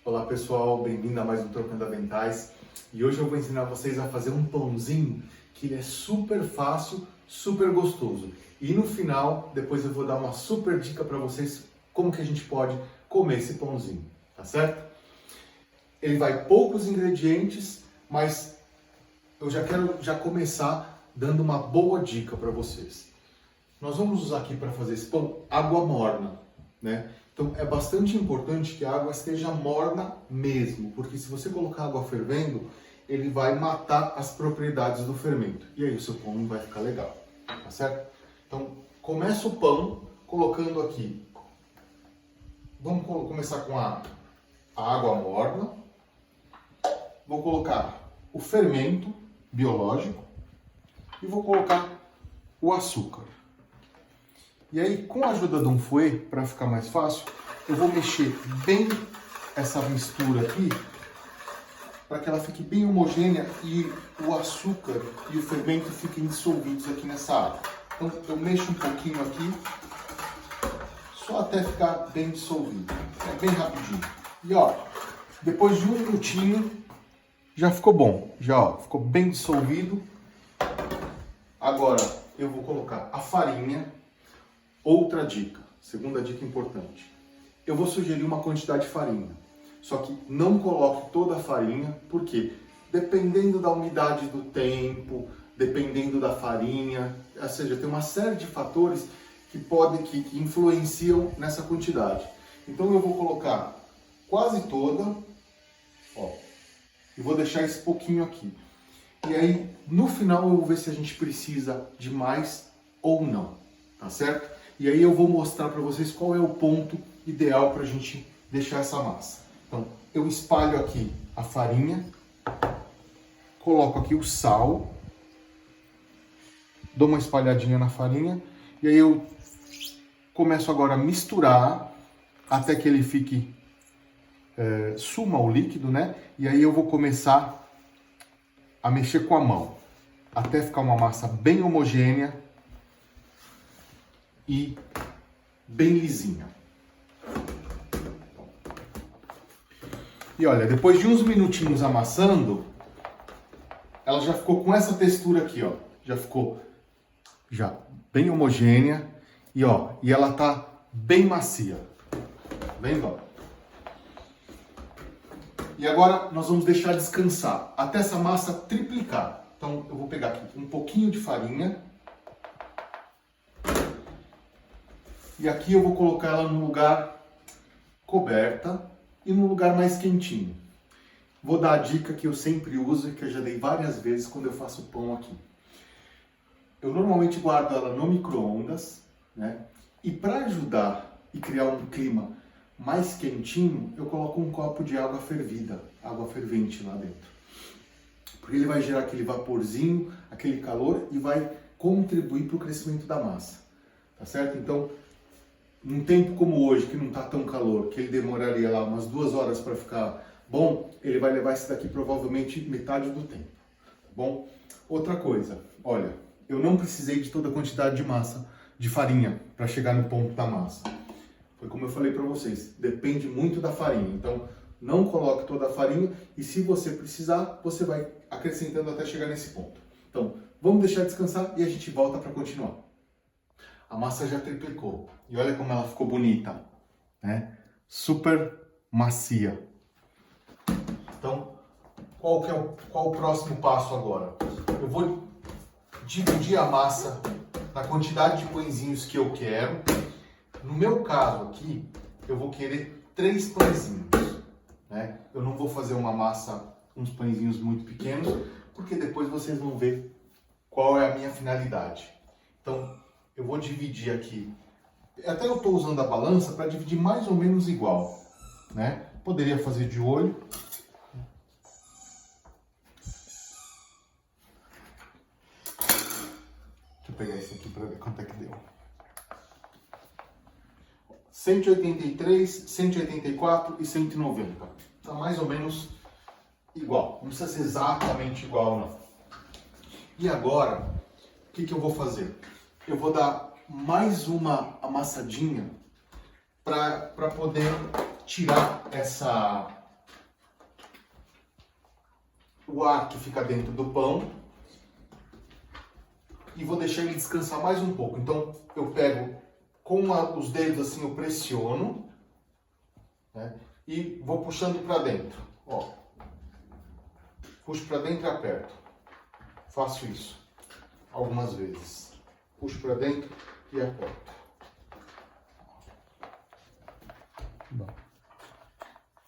Olá pessoal, bem-vindo a mais um Trocando Aventais. E hoje eu vou ensinar vocês a fazer um pãozinho que ele é super fácil, super gostoso. E no final, depois eu vou dar uma super dica para vocês como que a gente pode comer esse pãozinho, tá certo? Ele vai poucos ingredientes, mas eu já quero começar dando uma boa dica para vocês. Nós vamos usar aqui para fazer esse pão água morna, né? Então é bastante importante que a água esteja morna mesmo, porque se você colocar água fervendo, ele vai matar as propriedades do fermento. E aí o seu pão não vai ficar legal, tá certo? Então começa o pão colocando aqui. Vamos começar com a água morna. Vou colocar o fermento biológico e vou colocar o açúcar. E aí, com a ajuda de um fouet, para ficar mais fácil, eu vou mexer bem essa mistura aqui, para que ela fique bem homogênea e o açúcar e o fermento fiquem dissolvidos aqui nessa água. Então, eu mexo um pouquinho aqui, só até ficar bem dissolvido. É bem rapidinho. E ó, depois de um minutinho, já ficou bom. Já ó, ficou bem dissolvido. Agora, eu vou colocar a farinha. Outra dica, segunda dica importante. Eu vou sugerir uma quantidade de farinha. Só que não coloque toda a farinha, porque dependendo da umidade do tempo, dependendo da farinha, ou seja, tem uma série de fatores que influenciam nessa quantidade. Então eu vou colocar quase toda, ó, e vou deixar esse pouquinho aqui. E aí, no final, eu vou ver se a gente precisa de mais ou não, tá certo? E aí eu vou mostrar para vocês qual é o ponto ideal para a gente deixar essa massa. Então, eu espalho aqui a farinha, coloco aqui o sal, dou uma espalhadinha na farinha, e aí eu começo agora a misturar até que ele fique, suma o líquido, né? E aí eu vou começar a mexer com a mão, até ficar uma massa bem homogênea e bem lisinha. E olha, depois de uns minutinhos amassando, ela já ficou com essa textura aqui, ó. Já ficou bem homogênea e ó, e ela tá bem macia. Tá vendo, ó? E agora nós vamos deixar descansar até essa massa triplicar. Então eu vou pegar aqui um pouquinho de farinha. E aqui eu vou colocar ela num lugar coberta e num lugar mais quentinho. Vou dar a dica que eu sempre uso e que eu já dei várias vezes quando eu faço pão aqui. Eu normalmente guardo ela no micro-ondas, né? E para ajudar e criar um clima mais quentinho, eu coloco um copo de água fervida, água fervente lá dentro. Porque ele vai gerar aquele vaporzinho, aquele calor e vai contribuir para o crescimento da massa. Tá certo? Então, num tempo como hoje, que não está tão calor, que ele demoraria lá umas 2 horas para ficar bom, ele vai levar esse daqui provavelmente metade do tempo, tá bom? Outra coisa, olha, eu não precisei de toda a quantidade de massa, de farinha, para chegar no ponto da massa. Foi como eu falei para vocês, depende muito da farinha, então não coloque toda a farinha e se você precisar, você vai acrescentando até chegar nesse ponto. Então, vamos deixar descansar e a gente volta para continuar. A massa já triplicou. E olha como ela ficou bonita, né? Super macia. Então, qual o próximo passo agora? Eu vou dividir a massa na quantidade de pãezinhos que eu quero. No meu caso aqui, eu vou querer 3 pãezinhos, né? Eu não vou fazer uma massa, uns pãezinhos muito pequenos, porque depois vocês vão ver qual é a minha finalidade. Então, eu vou dividir aqui, até eu estou usando a balança para dividir mais ou menos igual, né? Poderia fazer de olho. Deixa eu pegar esse aqui para ver quanto é que deu. 183, 184 e 190. Tá mais ou menos igual. Não precisa ser exatamente igual, não. E agora, o que eu vou fazer? Eu vou dar mais uma amassadinha para poder tirar o ar que fica dentro do pão e vou deixar ele descansar mais um pouco. Então eu pego com os dedos assim, eu pressiono, né, e vou puxando para dentro. Ó, puxo para dentro e aperto. Faço isso algumas vezes. Puxo para dentro e aperto.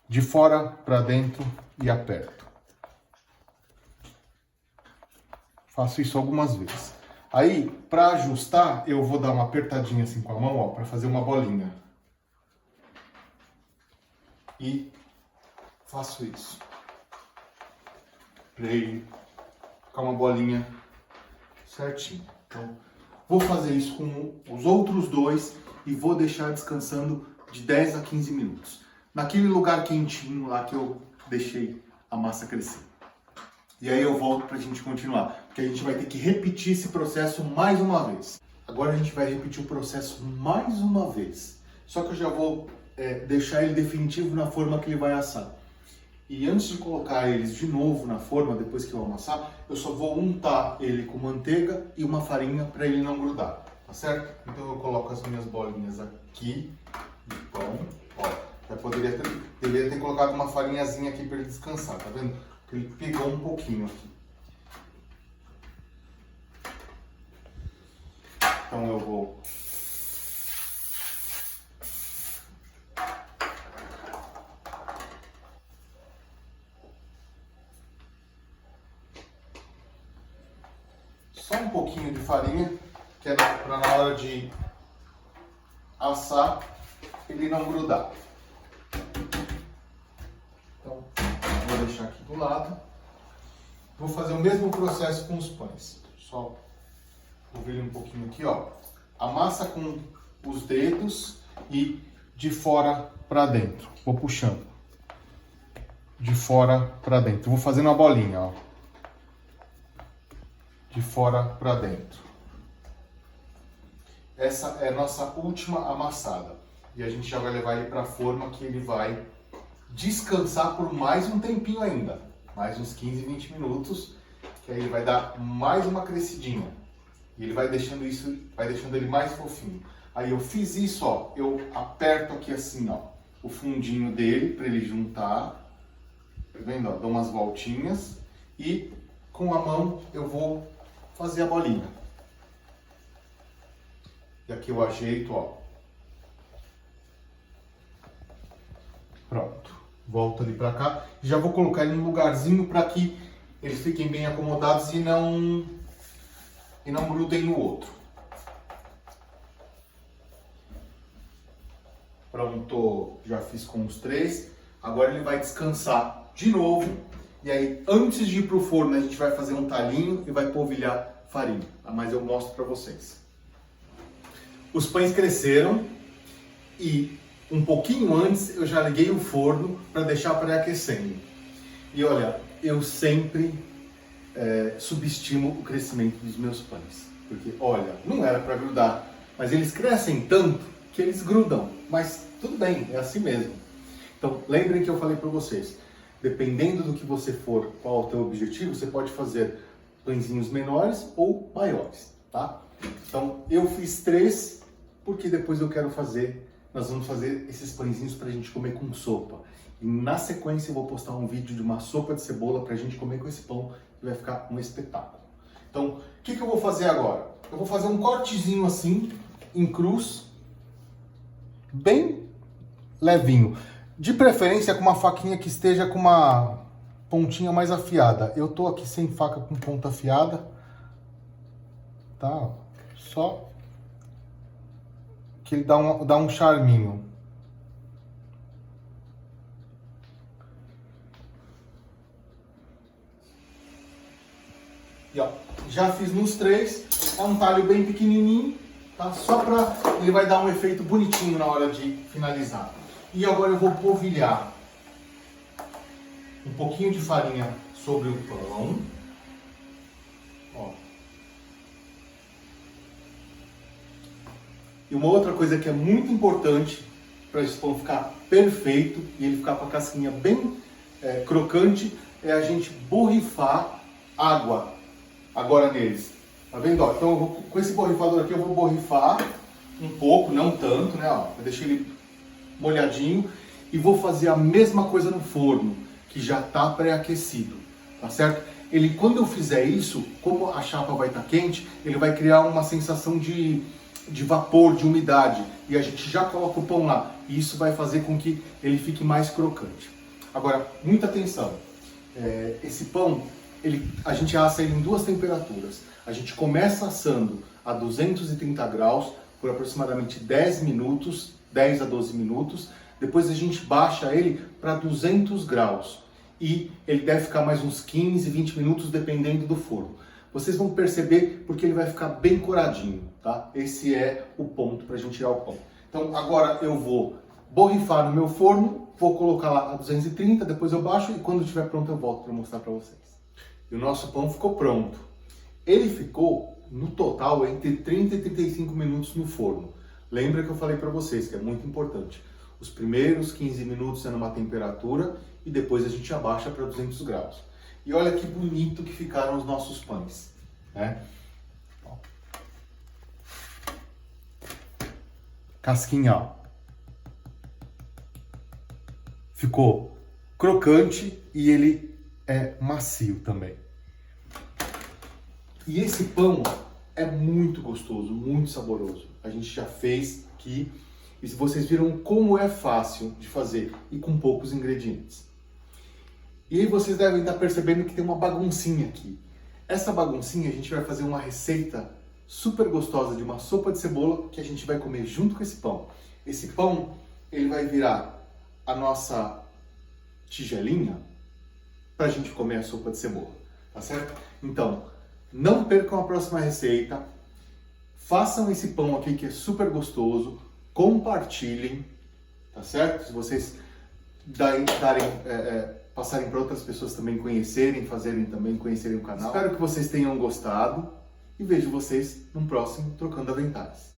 De fora para dentro e aperto. Faço isso algumas vezes. Aí, para ajustar, eu vou dar uma apertadinha assim com a mão, ó, para fazer uma bolinha. E faço isso. Para ele ficar uma bolinha certinho. Então, vou fazer isso com os outros dois e vou deixar descansando de 10 a 15 minutos. Naquele lugar quentinho lá que eu deixei a massa crescer. E aí eu volto para a gente continuar, porque a gente vai ter que repetir esse processo mais uma vez. Agora a gente vai repetir o processo mais uma vez. Só que eu já vou deixar ele definitivo na forma que ele vai assar. E antes de colocar eles de novo na forma, depois que eu amassar, eu só vou untar ele com manteiga e uma farinha para ele não grudar, tá certo? Então eu coloco as minhas bolinhas aqui de pão, ó. Deveria ter colocado uma farinhazinha aqui para ele descansar, tá vendo? Porque ele pegou um pouquinho aqui. Então eu vou só um pouquinho de farinha, que é para na hora de assar ele não grudar. Então, vou deixar aqui do lado. Vou fazer o mesmo processo com os pães. Só ouvir um pouquinho aqui, ó. Amassa com os dedos e de fora para dentro. Vou puxando. De fora para dentro. Vou fazendo uma bolinha, ó. De fora para dentro. Essa é a nossa última amassada. E a gente já vai levar ele para a forma que ele vai descansar por mais um tempinho ainda. Mais uns 15, 20 minutos. Que aí ele vai dar mais uma crescidinha. E ele vai deixando isso, vai deixando ele mais fofinho. Aí eu fiz isso, ó. Eu aperto aqui assim, ó. O fundinho dele para ele juntar. Tá vendo, ó? Dou umas voltinhas. E com a mão eu vou fazer a bolinha. E aqui eu ajeito, ó. Pronto. Volto ali pra cá. Já vou colocar ele em um lugarzinho para que eles fiquem bem acomodados e não grudem no outro. Pronto. Já fiz com os três. Agora ele vai descansar de novo. E aí, antes de ir pro forno, a gente vai fazer um talinho e vai polvilhar farinha. Mas eu mostro para vocês. Os pães cresceram e um pouquinho antes eu já liguei o forno para deixar pré-aquecendo. E olha, eu sempre subestimo o crescimento dos meus pães. Porque, olha, não era para grudar, mas eles crescem tanto que eles grudam. Mas tudo bem, é assim mesmo. Então, lembrem que eu falei para vocês, dependendo do que você for, qual é o teu objetivo, você pode fazer pãezinhos menores ou maiores, tá? Então, eu fiz 3, porque depois eu quero fazer, nós vamos fazer esses pãezinhos pra gente comer com sopa. E na sequência eu vou postar um vídeo de uma sopa de cebola pra gente comer com esse pão, que vai ficar um espetáculo. Então, o que eu vou fazer agora? Eu vou fazer um cortezinho assim, em cruz, bem levinho. De preferência com uma faquinha que esteja com uma pontinha mais afiada. Eu tô aqui sem faca com ponta afiada, tá? Só que ele dá um charminho. E ó, já fiz nos 3. É um talho bem pequenininho, tá? Só pra ele vai dar um efeito bonitinho na hora de finalizar. E agora eu vou polvilhar um pouquinho de farinha sobre o pão. Ó. E uma outra coisa que é muito importante para esse pão ficar perfeito e ele ficar com a casquinha bem crocante é a gente borrifar água agora neles. Tá vendo? Ó, então eu vou, com esse borrifador aqui eu vou borrifar um pouco, não tanto, né? Ó, eu deixei ele molhadinho e vou fazer a mesma coisa no forno, que já está pré-aquecido, tá certo? Ele, quando eu fizer isso, como a chapa vai estar quente, ele vai criar uma sensação de vapor, de umidade, e a gente já coloca o pão lá, e isso vai fazer com que ele fique mais crocante. Agora, muita atenção, esse pão, a gente assa ele em duas temperaturas. A gente começa assando a 230 graus por aproximadamente 10 minutos, 10 a 12 minutos, depois a gente baixa ele para 200 graus e ele deve ficar mais uns 15, 20 minutos dependendo do forno. Vocês vão perceber porque ele vai ficar bem coradinho, tá? Esse é o ponto para a gente tirar o pão. Então agora eu vou borrifar no meu forno, vou colocar lá a 230, depois eu baixo e quando estiver pronto eu volto para mostrar para vocês. E o nosso pão ficou pronto. Ele ficou, no total, entre 30 e 35 minutos no forno. Lembra que eu falei para vocês que é muito importante. Os primeiros 15 minutos é numa temperatura e depois a gente abaixa para 200 graus. E olha que bonito que ficaram os nossos pães, né? Casquinha, ó. Ficou crocante e ele é macio também. E esse pão é muito gostoso, muito saboroso. A gente já fez aqui e vocês viram como é fácil de fazer e com poucos ingredientes. E aí vocês devem estar percebendo que tem uma baguncinha aqui. Essa baguncinha a gente vai fazer uma receita super gostosa de uma sopa de cebola que a gente vai comer junto com esse pão. Esse pão, ele vai virar a nossa tigelinha para a gente comer a sopa de cebola, tá certo? Então, não percam a próxima receita, façam esse pão aqui que é super gostoso, compartilhem, tá certo? Se vocês passarem para outras pessoas também conhecerem, fazerem também, conhecerem o canal. Espero que vocês tenham gostado e vejo vocês no próximo Trocando Aventais.